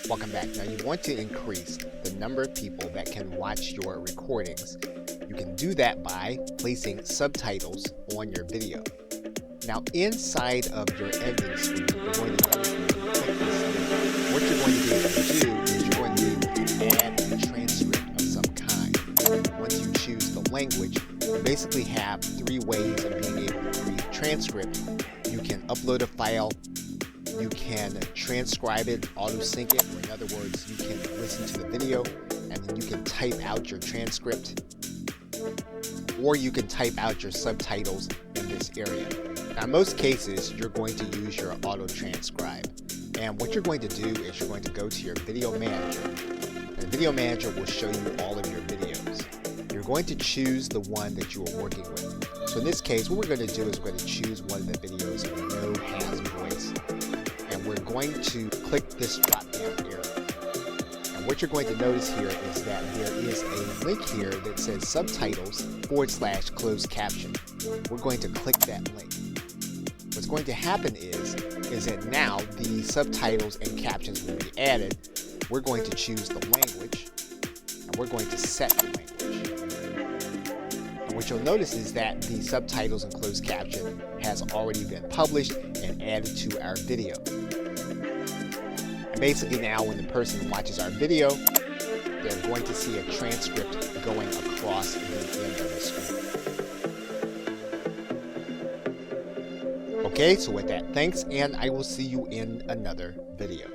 Welcome back. Now you want to increase the number of people that can watch your recordings. You can do that by placing subtitles on your video. Now inside of your editing suite, you're going to click this. What you're going to be able to do is you're going to be able to add a transcript of some kind. Once you choose the language, you basically have three ways of being able to create a transcript. You can upload a file, you can transcribe it, auto-sync it, or in other words, you can listen to the video and then you can type out your transcript, or you can type out your subtitles in this area. Now in most cases, you're going to use your auto-transcribe. And what you're going to do is you're going to go to your video manager. And the video manager will show you all of your videos. You're going to choose the one that you are working with. So in this case, what we're going to do is we're going to choose one of the videos we know has voice. And we're going to click this drop down arrow. And what you're going to notice here is that there is a link here that says subtitles /closed caption. We're going to click that link. What's going to happen is that now the subtitles and captions will be added. We're going to choose the language and we're going to set the language. And what you'll notice is that the subtitles and closed caption has already been published and added to our video. And basically now when the person watches our video, they're going to see a transcript going across the end of the screen. Okay, so with that, thanks, and I will see you in another video.